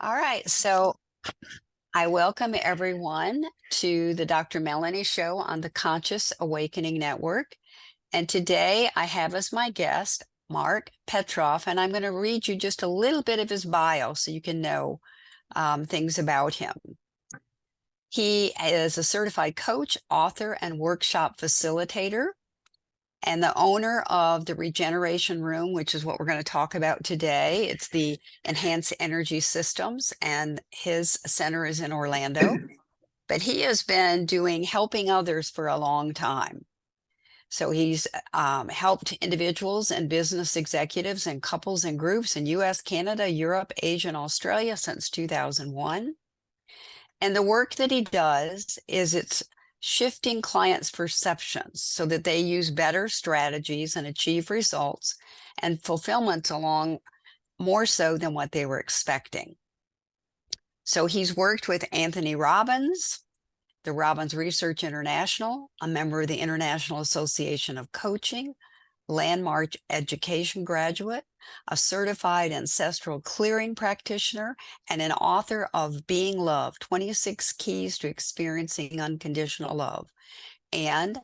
All right, so I welcome everyone to the Dr. Melanie Show on the Conscious Awakening Network. And today I have as my guest Mark Petroff, and I'm going to read you just a little bit of his bio so you can know things about him. He is a certified coach, author, and workshop facilitator, and the owner of the Regeneration Room, which is what we're going to talk about today. It's the Enhanced Energy Systems, and his center is in Orlando. But he has been helping others for a long time. So he's helped individuals and business executives and couples and groups in US, Canada, Europe, Asia, and Australia since 2001. And the work that he does is it's shifting clients' perceptions so that they use better strategies and achieve results and fulfillment along more so than what they were expecting. So he's worked with Anthony Robbins, the Robbins Research International, a member of the International Association of Coaching, landmark education graduate, a certified ancestral clearing practitioner, and an author of Being Love, 26 Keys to Experiencing Unconditional Love, and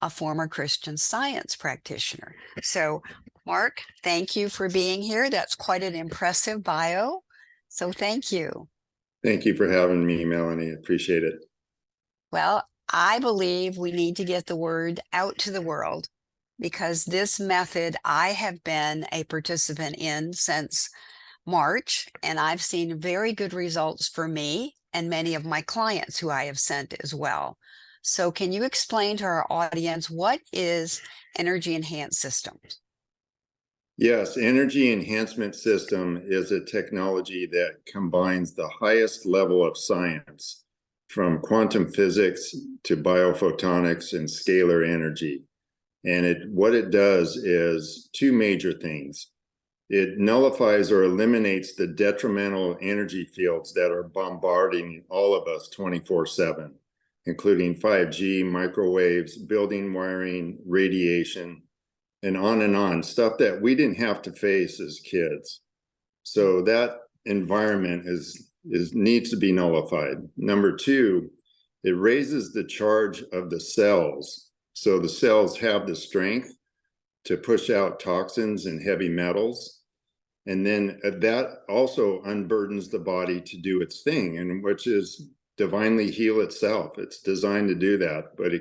a former Christian Science practitioner. So, Mark, thank you for being here. That's quite an impressive bio. So thank you. Thank you for having me, Melanie. Appreciate it. Well, I believe we need to get the word out to the world, because this method I have been a participant in since March, and I've seen very good results for me and many of my clients who I have sent as well. So can you explain to our audience, what is Energy Enhanced Systems? Yes, Energy Enhancement System is a technology that combines the highest level of science, from quantum physics to biophotonics and scalar energy. And what it does is two major things. It nullifies or eliminates the detrimental energy fields that are bombarding all of us 24/7, including 5G, microwaves, building wiring, radiation, and on, stuff that we didn't have to face as kids. So that environment needs to be nullified. Number two, it raises the charge of the cells. So the cells have the strength to push out toxins and heavy metals. And then that also unburdens the body to do its thing, and which is divinely heal itself. It's designed to do that, but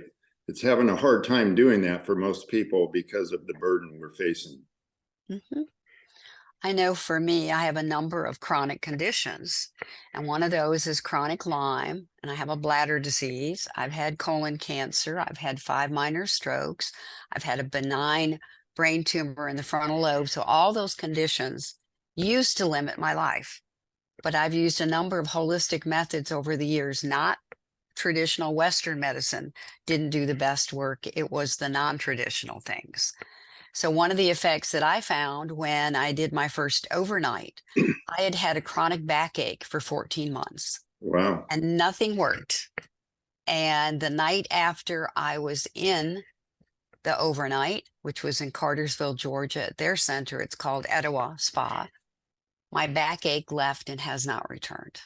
it's having a hard time doing that for most people because of the burden we're facing. Mm-hmm. I know for me, I have a number of chronic conditions, and one of those is chronic Lyme, and I have a bladder disease. I've had colon cancer. I've had 5 minor strokes. I've had a benign brain tumor in the frontal lobe. So all those conditions used to limit my life, but I've used a number of holistic methods over the years. Not traditional Western medicine didn't do the best work. It was the non-traditional things. So one of the effects that I found when I did my first overnight, I had had a chronic backache for 14 months. Wow. And nothing worked. And the night after I was in the overnight, which was in Cartersville, Georgia, at their center, it's called Etowah Spa, my backache left and has not returned.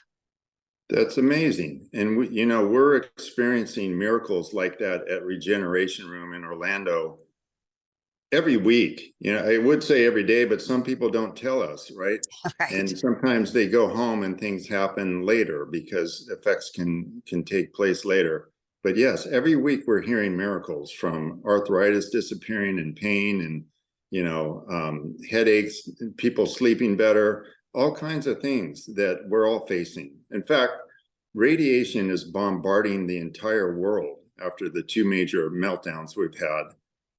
That's amazing. And we're experiencing miracles like that at Regeneration Room in Orlando every week. I would say every day, but some people don't tell us, right? Right. And sometimes they go home and things happen later because effects can take place later. But yes, every week we're hearing miracles, from arthritis disappearing and pain, and headaches, people sleeping better, all kinds of things that we're all facing. In fact, radiation is bombarding the entire world after the 2 major meltdowns we've had.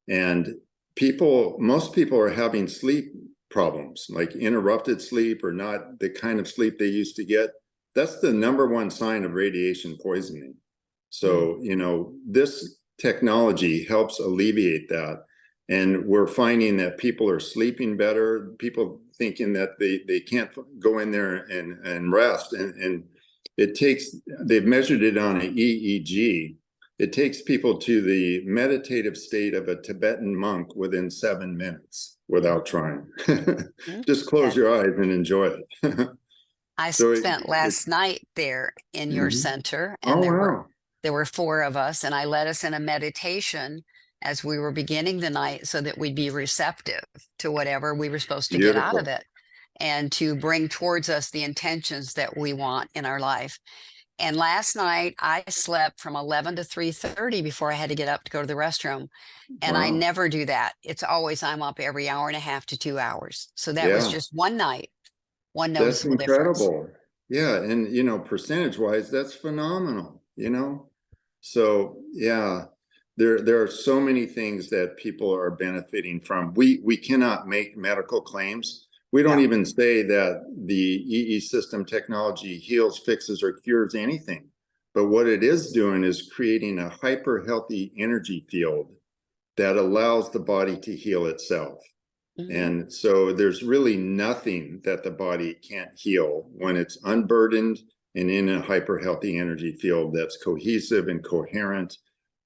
And most people are having sleep problems, like interrupted sleep or not the kind of sleep they used to get. That's the #1 sign of radiation poisoning. So, this technology helps alleviate that. And we're finding that people are sleeping better, people thinking that they can't go in there and rest. And they've measured it on an EEG. It takes people to the meditative state of a Tibetan monk within 7 minutes without trying. Just close your eyes and enjoy it. I So spent it last night there in your mhm. center, Oh, and wow. there were four of us, and I led us in a meditation as we were beginning the night so that we'd be receptive to whatever we were supposed to get out of Beautiful. it and to bring towards us the intentions that we want in our life. And last night I slept from 11 to 3:30 before I had to get up to go to the restroom. And I Wow. never do that. It's always I'm up every hour and a half to 2 hours. So that was Yeah, just one night, one that's noticeable difference. incredible. Yeah, and percentage wise, that's phenomenal. So yeah, there are so many things that people are benefiting from. We cannot make medical claims. We don't No. even say that the EE system technology heals, fixes, or cures anything. But what it is doing is creating a hyper healthy energy field that allows the body to heal itself. Mhm. And so there's really nothing that the body can't heal when it's unburdened and in a hyper healthy energy field that's cohesive and coherent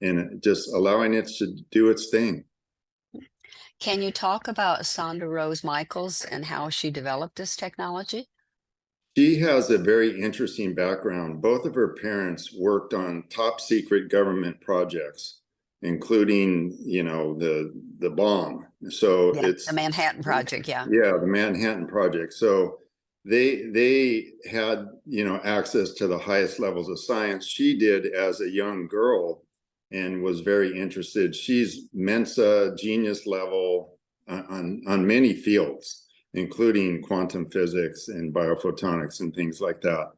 and just allowing it to do its thing. Can you talk about Sandra Rose Michaels and how she developed this technology? She has a very interesting background. Both of her parents worked on top secret government projects, including, the bomb. So Yeah, the it's Manhattan Project. Yeah. yeah, the Manhattan Project. So they had, access to the highest levels of science. She did as a young girl and was very interested. She's Mensa genius level on many fields, including quantum physics and biophotonics and things like that.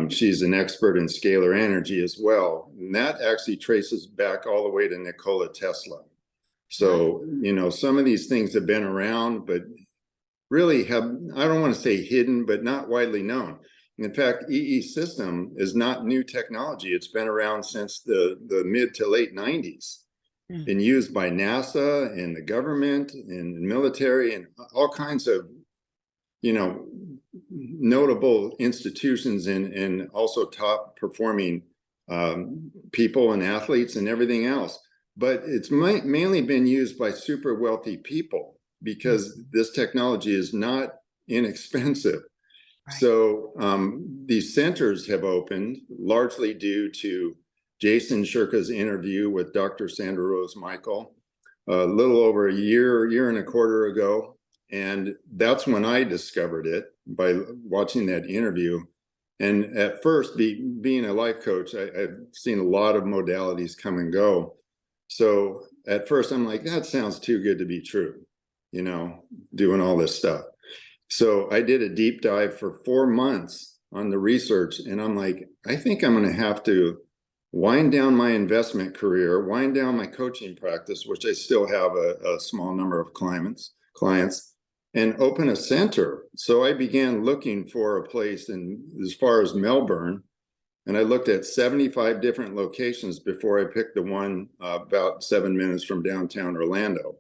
She's an expert in scalar energy as well. And that actually traces back all the way to Nikola Tesla. Wow. So, some of these things have been around, but really have, I don't want to say hidden, but not widely known. In fact, EE system is not new technology. It's been around since the mid to late 90s, Mm. been used by NASA and the government and military and all kinds of, you know, notable institutions and also top performing people and athletes and everything else. But it's mainly been used by super wealthy people Mm. because this technology is not inexpensive. Right. So these centers have opened largely due to Jason Shirka's interview with Dr. Sandra Rose Michael a little over a year and a quarter ago. And that's when I discovered it by watching that interview. And at first, being a life coach, I've seen a lot of modalities come and go. So at first, I'm like, that sounds too good to be true, doing all this stuff. So I did a deep dive for 4 months on the research, and I'm like, I think I'm going to have to wind down my investment career, wind down my coaching practice, which I still have a small number of clients, and open a center. So I began looking for a place in as far as Melbourne, and I looked at 75 different locations before I picked the one about 7 minutes from downtown Orlando.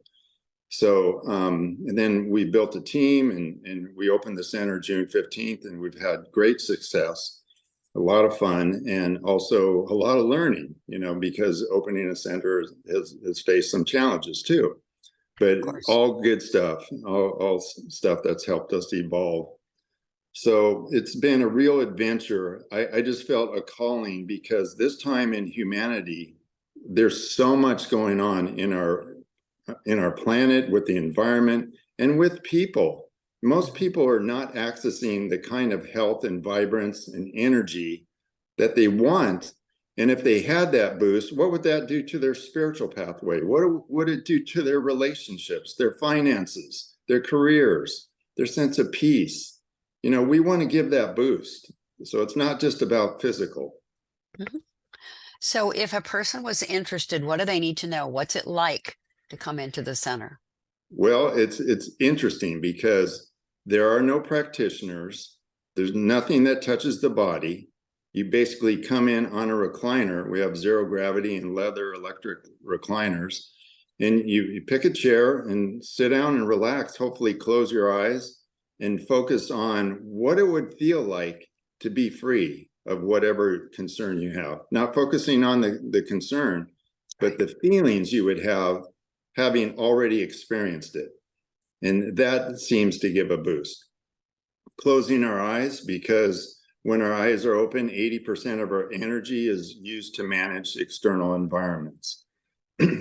So, and then we built a team and we opened the center June 15th, and we've had great success, a lot of fun, and also a lot of learning, because opening a center has faced some challenges too, but Of course. all good stuff, all stuff that's helped us evolve. So it's been a real adventure. I just felt a calling because this time in humanity, there's so much going on in our planet, with the environment, and with people. Most Mhm. people are not accessing the kind of health and vibrance and energy that they want. And if they had that boost, what would that do to their spiritual pathway? What would it do to their relationships, their finances, their careers, their sense of peace? We want to give that boost. So it's not just about physical. Mhm. So if a person was interested, what do they need to know? What's it like to come into the center? Well, it's interesting because there are no practitioners. There's nothing that touches the body. You basically come in on a recliner. We have zero gravity and leather electric recliners. And you pick a chair and sit down and relax, hopefully close your eyes and focus on what it would feel like to be free of whatever concern you have. Not focusing on the concern, but Right. the feelings you would have having already experienced it. And that seems to give a boost. closing our eyes, because when our eyes are open, 80% of our energy is used to manage external environments.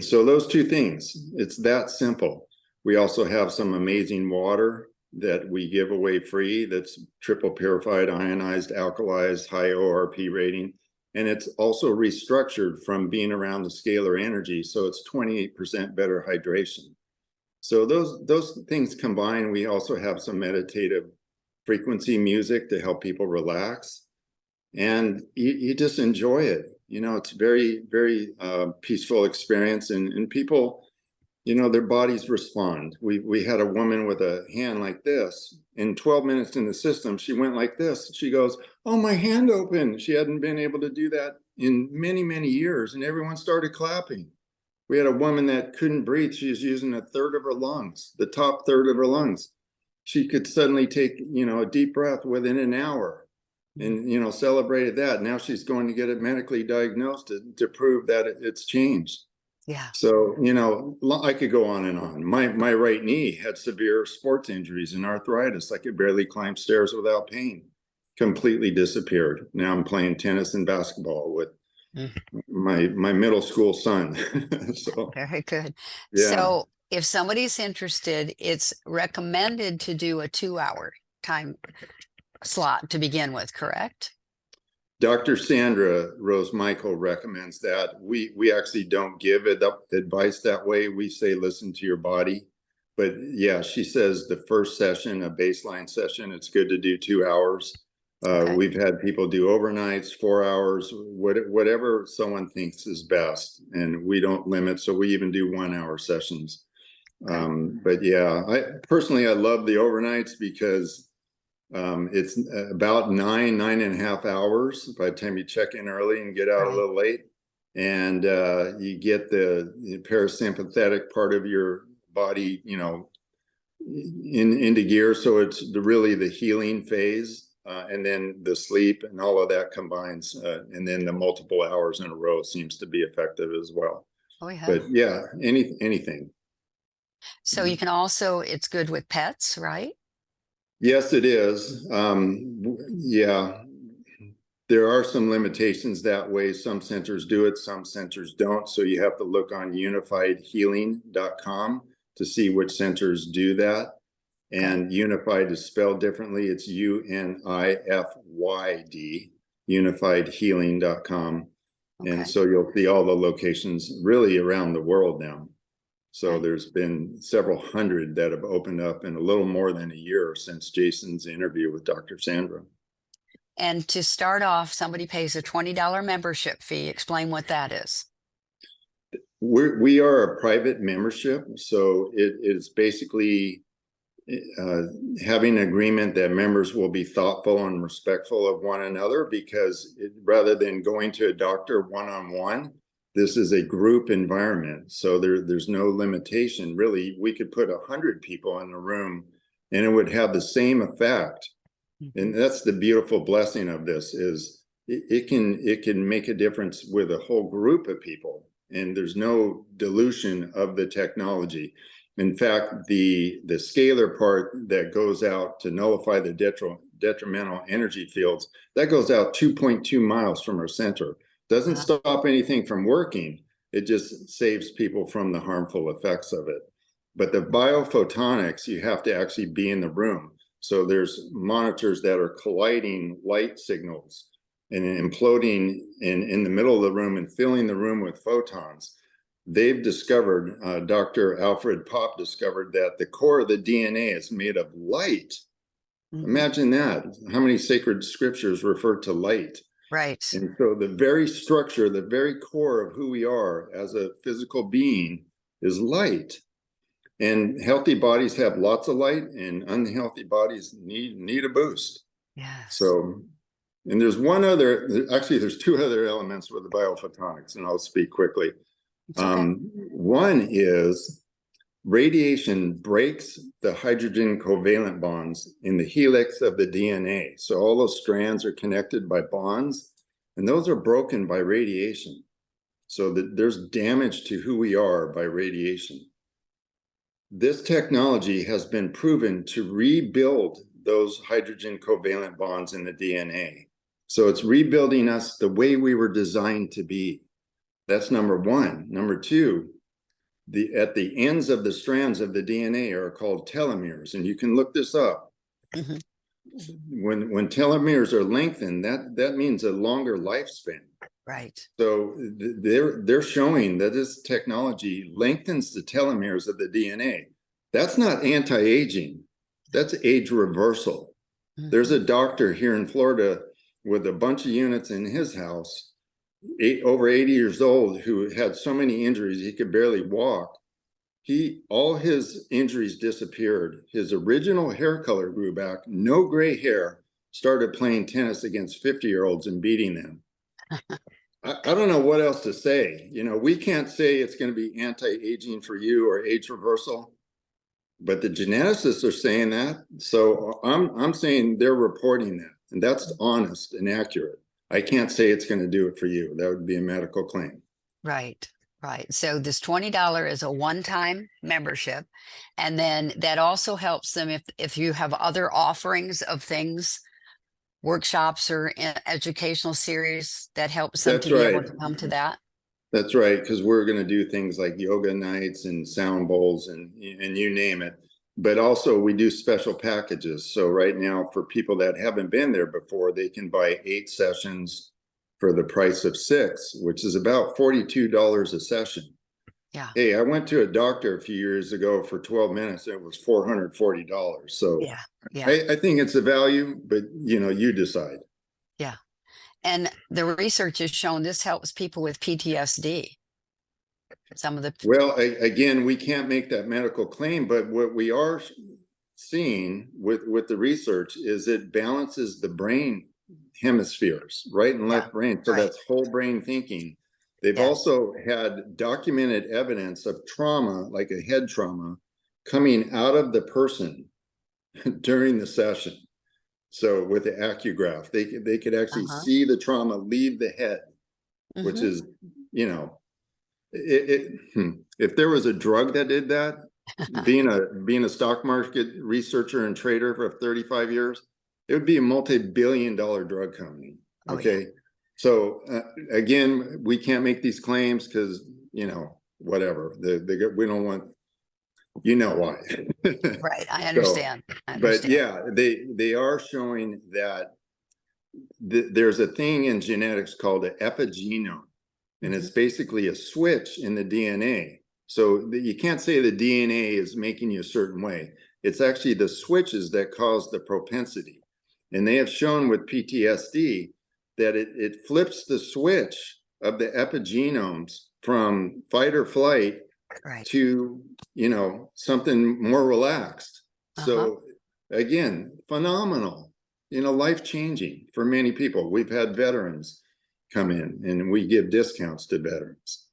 So those two things, it's that simple. We also have some amazing water that we give away free that's triple purified, ionized, alkalized, high ORP rating. And it's also restructured from being around the scalar energy. So it's 28% better hydration. So those things combined, we also have some meditative frequency music to help people relax. And you just enjoy it. You know, it's very, very peaceful experience. And people, you know, their bodies respond. We had a woman with a hand like this. In 12 minutes in the system, she went like this. She goes, oh, my hand opened. She hadn't been able to do that in many, many years. And everyone started clapping. We had a woman that couldn't breathe. She was using a third of her lungs, the top third of her lungs. She could suddenly take, you know, a deep breath within an hour and, you know, celebrated that. Now she's going to get it medically diagnosed to prove that it's changed. Yeah. So, you know, I could go on and on. My right knee had severe sports injuries and arthritis. I could barely climb stairs without pain. Completely disappeared. Now I'm playing tennis and basketball with my middle school son. So, Very good. yeah. So if somebody's interested, it's recommended to do a 2-hour time slot to begin with, correct? Dr. Sandra Rose Michael recommends that. We actually don't give advice that way. We say listen to your body. But yeah, she says the first session, a baseline session, it's good to do 2 hours. Okay. We've had people do overnights, 4 hours, whatever someone thinks is best. And we don't limit, so we even do 1-hour sessions. Okay. But yeah, I personally love the overnights because it's about 9.5 hours by the time you check in early and get out a Right. little late. And you get the parasympathetic part of your body, you know, into gear. So it's really the healing phase. And then the sleep and all of that combines. And then the multiple hours in a row seems to be effective as well. Oh, yeah. But yeah, anything. So you can also, it's good with pets, right? Yes, it is. Yeah, there are some limitations that way. Some centers do it, some centers don't. So you have to look on unifiedhealing.com to see which centers do that. And unified is spelled differently. It's UNIFYD, unifiedhealing.com. Okay. And so you'll see all the locations really around the world now. So Right. there's been several hundred that have opened up in a little more than a year since Jason's interview with Dr. Sandra. And to start off, somebody pays a $20 membership fee. Explain what that is. We are a private membership, so it is basically having an agreement that members will be thoughtful and respectful of one another, because rather than going to a doctor one-on-one, this is a group environment. So there's no limitation. Really, we could put 100 people in a room and it would have the same effect. And that's the beautiful blessing of this, is it can make a difference with a whole group of people, and there's no dilution of the technology. In fact, the scalar part that goes out to nullify the detrimental energy fields, that goes out 2.2 miles from our center. Doesn't stop anything from working. It just saves people from the harmful effects of it. But the biophotonics, you have to actually be in the room. So there's monitors that are colliding light signals and imploding in the middle of the room and filling the room with photons. They've discovered, Dr. Alfred Popp discovered, that the core of the DNA is made of light. Imagine that. How many sacred scriptures refer to light? Right. And so the very structure, the very core of who we are as a physical being is light. And healthy bodies have lots of light, and unhealthy bodies need a boost. Yes. So, and there's there's two other elements with the biophotonics, and I'll speak quickly. Okay. One is radiation breaks the hydrogen covalent bonds in the helix of the DNA. So all those strands are connected by bonds, and those are broken by radiation. So that there's damage to who we are by radiation. This technology has been proven to rebuild those hydrogen covalent bonds in the DNA. So it's rebuilding us the way we were designed to be. That's number one. Number two, at the ends of the strands of the DNA are called telomeres, and you can look this up. Mhm. When telomeres are lengthened, that means a longer lifespan. Right. So they're showing that this technology lengthens the telomeres of the DNA. That's not anti-aging. That's age reversal. There's a doctor here in Florida with a bunch of units in his house, over 80 years old, who had so many injuries he could barely walk. All his injuries disappeared. His original hair color grew back, no gray hair, started playing tennis against 50-year-olds and beating them. I don't know what else to say. You know, we can't say it's going to be anti-aging for you or age reversal, but the geneticists are saying that. So I'm saying they're reporting that, and that's honest and accurate. I can't say it's going to do it for you. That would be a medical claim. Right. Right. So this $20 is a one-time membership. And then that also helps them if you have other offerings of things, workshops or educational series, that helps them to That's be able right. to come to that. That's right, because we're going to do things like yoga nights and sound bowls and you name it. But also we do special packages. So right now, for people that haven't been there before, they can buy 8 sessions for the price of 6, which is about $42 a session. Yeah. Hey, I went to a doctor a few years ago for 12 minutes. And it was $440. So Yeah. Yeah. I think it's a value, but you decide. Yeah. And the research has shown this helps people with PTSD. Some of the Well, again, we can't make that medical claim, but what we are seeing with the research is it balances the brain hemispheres, right and left brain. So right. that's whole brain thinking. They've Yes. also had documented evidence of trauma, like a head trauma, coming out of the person during the session. So with the accugraph, they could actually see the trauma leave the head, which is, if there was a drug that did that, being a stock market researcher and trader for 35 years, it would be a multi-billion-dollar drug company. Okay. So again, we can't make these claims because, whatever, we don't want, why. Right. I understand. But yeah, they are showing that there's a thing in genetics called an epigenome. And it's basically a switch in the DNA. So you can't say the DNA is making you a certain way. It's actually the switches that cause the propensity. And they have shown with PTSD that it flips the switch of the epigenomes from fight or flight to, something more relaxed. So again, phenomenal, life-changing for many people. We've had veterans come in and we give discounts to veterans.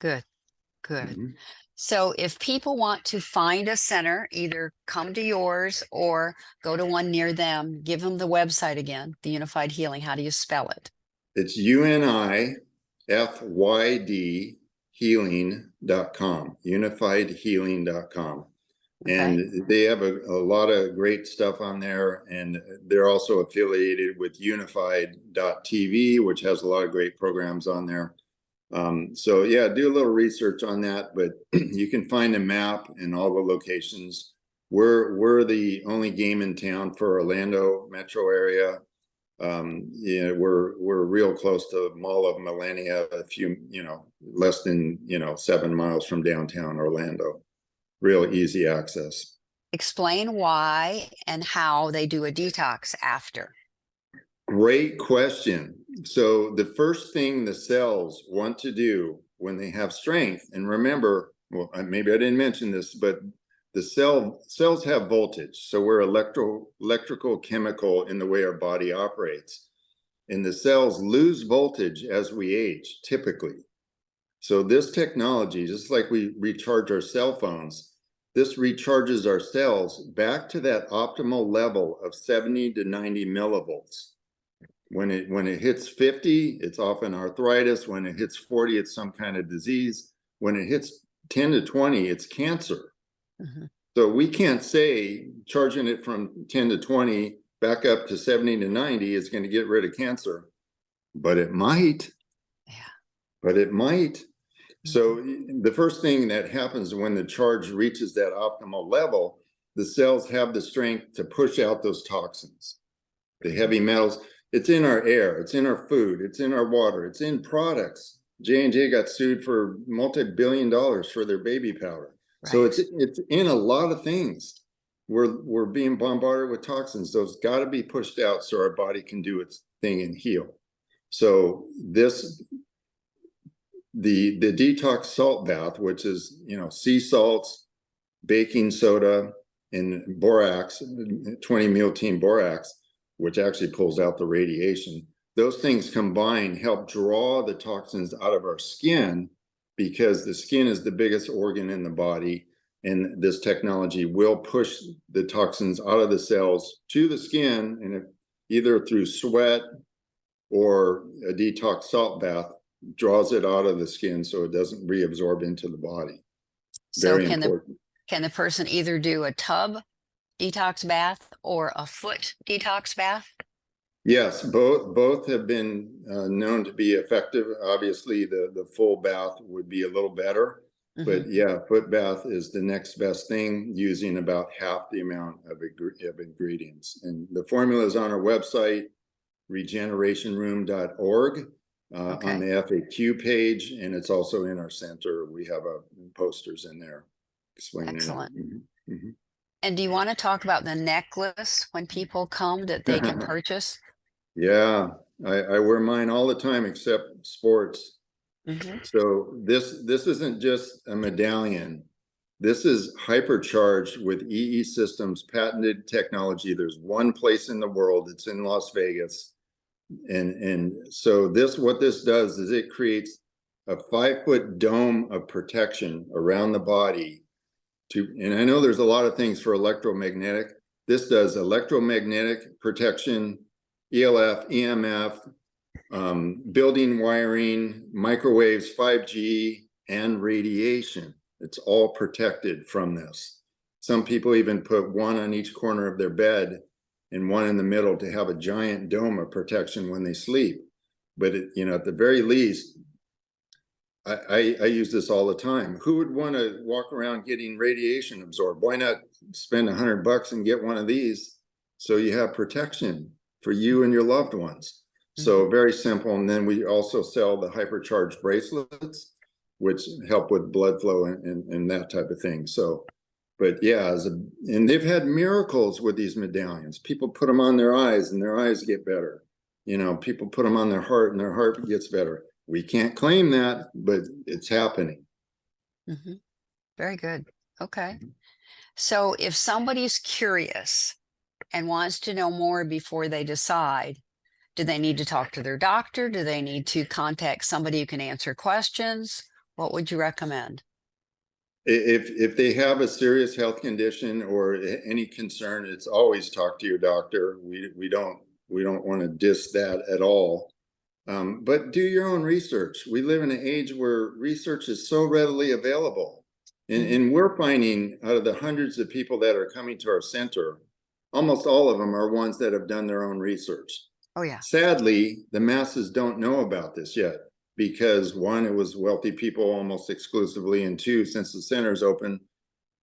Good. So if people want to find a center, either come to yours or go to one near them, give them the website again, the Unified Healing. How do you spell it? It's UNIFYD healing.com, unifiedhealing.com. And they have a lot of great stuff on there. And they're also affiliated with unified.tv, which has a lot of great programs on there. So yeah, do a little research on that, but you can find a map and all the locations. We're the only game in town for Orlando metro area. We're real close to Mall of Melania, a few, less than, 7 miles from downtown Orlando. Real easy access. Explain why and how they do a detox after. Great question. So the first thing the cells want to do when they have strength, and remember, well, maybe I didn't mention this, but the cells have voltage. So we're electrical chemical in the way our body operates. And the cells lose voltage as we age, typically. So this technology, just like we recharge our cell phones, this recharges our cells back to that optimal level of 70 to 90 millivolts. When it hits 50, it's often arthritis. When it hits 40, it's some kind of disease. When it hits 10 to 20, it's cancer. So we can't say charging it from 10 to 20 back up to 70 to 90 is going to get rid of cancer, but it might. Yeah. But it might. So the first thing that happens when the charge reaches that optimal level, the cells have the strength to push out those toxins, the heavy metals. It's in our air, it's in our food, it's in our water, it's in products. J&J got sued for multi-billion-dollar for their baby powder. Right. So it's in a lot of things. We're being bombarded with toxins. Those got to be pushed out so our body can do its thing and heal. So the detox salt bath, which is, sea salts, baking soda, and borax, 20-miltene borax, which actually pulls out the radiation. Those things combined help draw the toxins out of our skin, because the skin is the biggest organ in the body. And this technology will push the toxins out of the cells to the skin, and either through sweat or a detox salt bath draws it out of the skin so it doesn't reabsorb into the body. So Very important. Can the person either do a tub detox bath or a foot detox bath? Yes, both have been known to be effective. Obviously, the full bath would be a little better, but yeah, foot bath is the next best thing, using about half the amount of ingredients. And the formula is on our website, regenerationroom.org, on the FAQ page, and it's also in our center. We have posters in there explaining Excellent. it. And do you want to talk about the necklace when people come that they can purchase? Yeah, I wear mine all the time except sports. So this isn't just a medallion. This is hypercharged with EE Systems patented technology. There's one place in the world, it's in Las Vegas. And so what this does is it creates a 5-foot dome of protection around the body. And I know there's a lot of things for electromagnetic. This does electromagnetic protection, ELF, EMF, building wiring, microwaves, 5G, and radiation. It's all protected from this. Some people even put one on each corner of their bed and one in the middle to have a giant dome of protection when they sleep. But at the very least, I use this all the time. Who would want to walk around getting radiation absorbed? Why not spend $100 and get one of these so you have protection for you and your loved ones? So very simple. And then we also sell the hypercharged bracelets, which help with blood flow and that type of thing. So, but yeah, and they've had miracles with these medallions. People put them on their eyes and their eyes get better. People put them on their heart and their heart gets better. We can't claim that, but it's happening. Very good. Okay. So if somebody's curious and wants to know more before they decide, do they need to talk to their doctor? Do they need to contact somebody who can answer questions? What would you recommend? If they have a serious health condition or any concern, it's always talk to your doctor. We don't want to diss that at all. But do your own research. We live in an age where research is so readily available. And we're finding, out of the hundreds of people that are coming to our center, almost all of them are ones that have done their own research. Oh, yeah. Sadly, the masses don't know about this yet, because one, it was wealthy people almost exclusively, and two, since the center's open,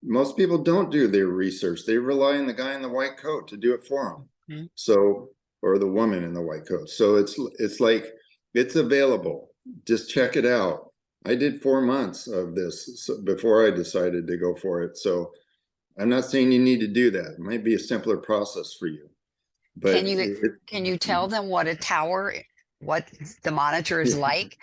most people don't do their research. They rely on the guy in the white coat to do it for them. So, or the woman in the white coat. So it's like, it's available. Just check it out. I did 4 months of this before I decided to go for it. So I'm not saying you need to do that. It might be a simpler process for you. But can you tell them what what the monitor is like?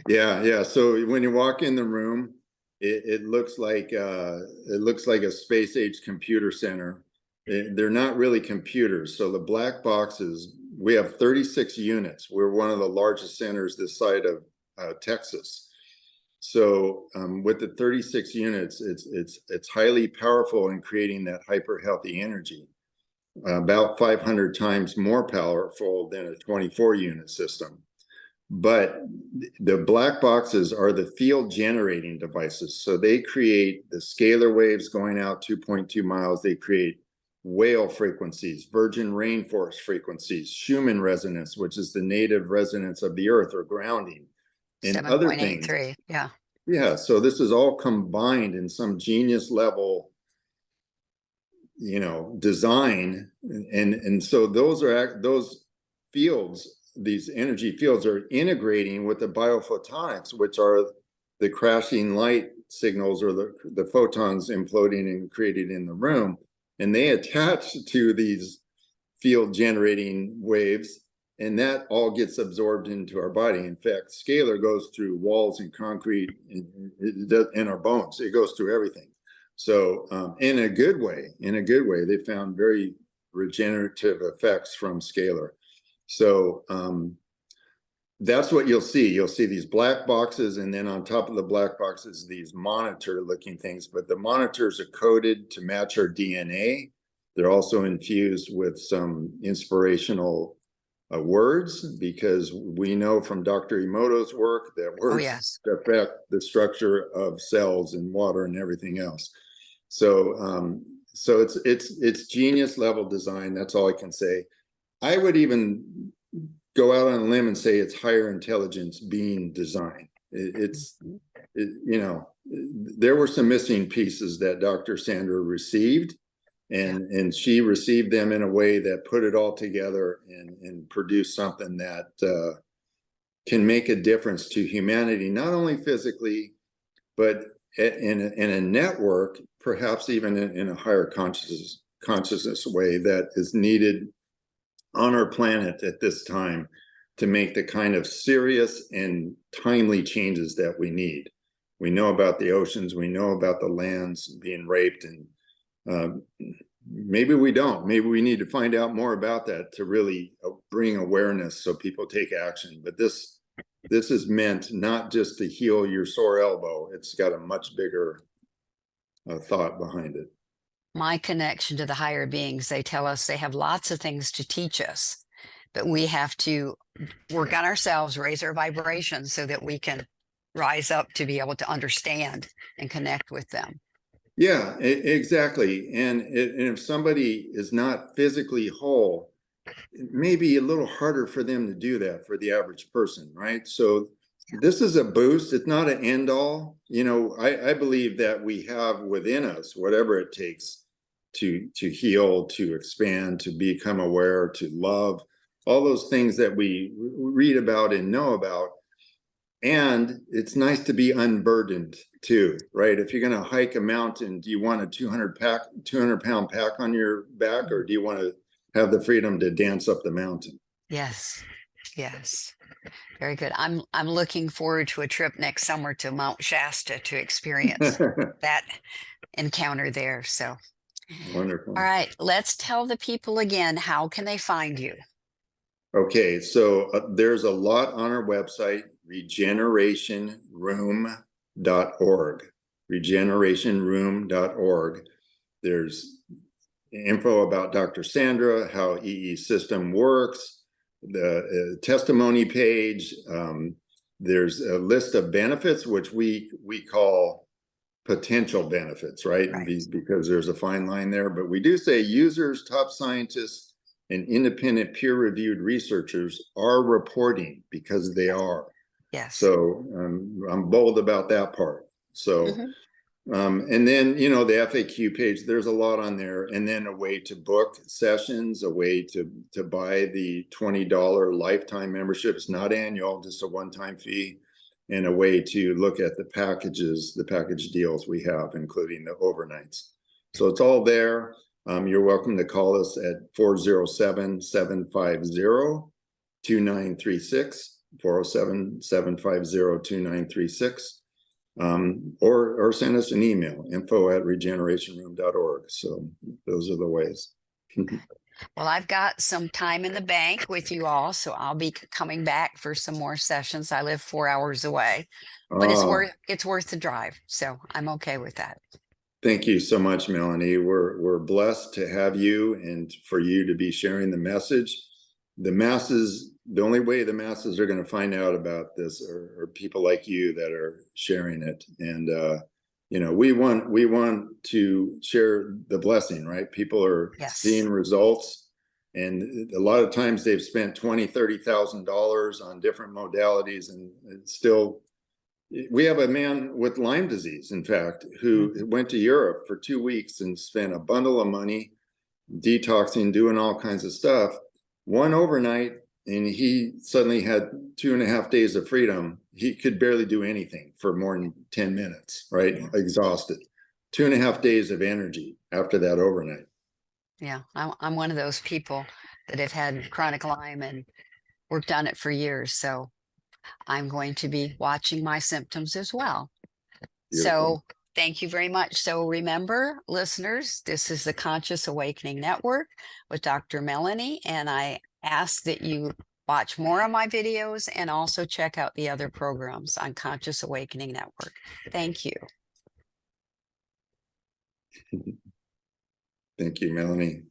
Yeah. So when you walk in the room, it looks like a space age computer center. They're not really computers. So the black boxes, we have 36 units. We're one of the largest centers this side of Texas. So with the 36 units, it's highly powerful in creating that hyper healthy energy. About 500 times more powerful than a 24 unit system. But the black boxes are the field generating devices. So they create the scalar waves going out 2.2 miles. They create whale frequencies, virgin rainforest frequencies, Schumann resonance, which is the native resonance of the earth or grounding, and other things. 7.83. Yeah. Yeah. So this is all combined in some genius level, design. And so those fields, these energy fields are integrating with the biophotonics, which are the crashing light signals or the photons imploding and created in the room. And they attach to these field generating waves, and that all gets absorbed into our body. In fact, scalar goes through walls and concrete and our bones. It goes through everything. So in a good way, they found very regenerative effects from scalar. So that's what you'll see. You'll see these black boxes, and then on top of the black boxes, these monitor looking things, but the monitors are coded to match our DNA. They're also infused with some inspirational words, because we know from Dr. Emoto's work that words affect the structure of cells and water and everything else. So it's genius level design. That's all I can say. I would even go out on a limb and say it's higher intelligence being designed. There were some missing pieces that Dr. Sandra received, and she received them in a way that put it all together and produced something that can make a difference to humanity, not only physically, but in a network, perhaps even in a higher consciousness way that is needed on our planet at this time to make the kind of serious and timely changes that we need. We know about the oceans, we know about the lands being raped, and maybe we don't. Maybe we need to find out more about that to really bring awareness so people take action. But this is meant not just to heal your sore elbow. It's got a much bigger thought behind it. My connection to the higher beings, they tell us they have lots of things to teach us, but we have to work on ourselves, raise our vibrations so that we can rise up to be able to understand and connect with them. Yeah, exactly. And if somebody is not physically whole, it may be a little harder for them to do that for the average person, right? So this is a boost. It's not an end all. I believe that we have within us whatever it takes to heal, to expand, to become aware, to love, all those things that we read about and know about. And it's nice to be unburdened too, right? If you're going to hike a mountain, do you want a 200-pound pack on your back, or do you want to have the freedom to dance up the mountain? Yes. Very good. I'm looking forward to a trip next summer to Mount Shasta to experience that encounter there. So Wonderful. all right, let's tell the people again, how can they find you? Okay, so there's a lot on our website, regenerationroom.org. Regenerationroom.org. There's info about Dr. Sandra, how EE system works, the testimony page. There's a list of benefits, which we call potential benefits, right? Because there's a fine line there. But we do say users, top scientists, and independent peer-reviewed researchers are reporting, because they are. Yes. So I'm bold about that part. So, and then, the FAQ page, there's a lot on there. And then a way to book sessions, a way to buy the $20 lifetime membership. It's not annual, just a one-time fee. And a way to look at the packages, the package deals we have, including the overnights. So it's all there. You're welcome to call us at 407-750-2936, 407-750-2936, or send us an email, info@regenerationroom.org. So those are the ways. Well, I've got some time in the bank with you all, so I'll be coming back for some more sessions. I live 4 hours away, but it's worth the drive, so I'm okay with that. Thank you so much, Melanie. We're blessed to have you and for you to be sharing the message. the masses, the only way the masses are going to find out about this are people like you that are sharing it. And you know, we want to share the blessing, right? People are seeing Yes. results, and a lot of times they've spent $20,000-$30,000 on different modalities, and it's still. We have a man with Lyme disease, in fact, who went to Europe for 2 weeks and spent a bundle of money detoxing, doing all kinds of stuff. One overnight, and he suddenly had 2.5 days of freedom. He could barely do anything for more than 10 minutes, right? Yeah. Exhausted. 2.5 days of energy after that overnight. Yeah. I'm one of those people that have had chronic Lyme and worked on it for years. So I'm going to be watching my symptoms as well. Beautiful. So thank you very much. So remember, listeners, this is the Conscious Awakening Network with Dr. Melanie, and I ask that you watch more of my videos and also check out the other programs on Conscious Awakening Network. Thank you. Thank you, Melanie.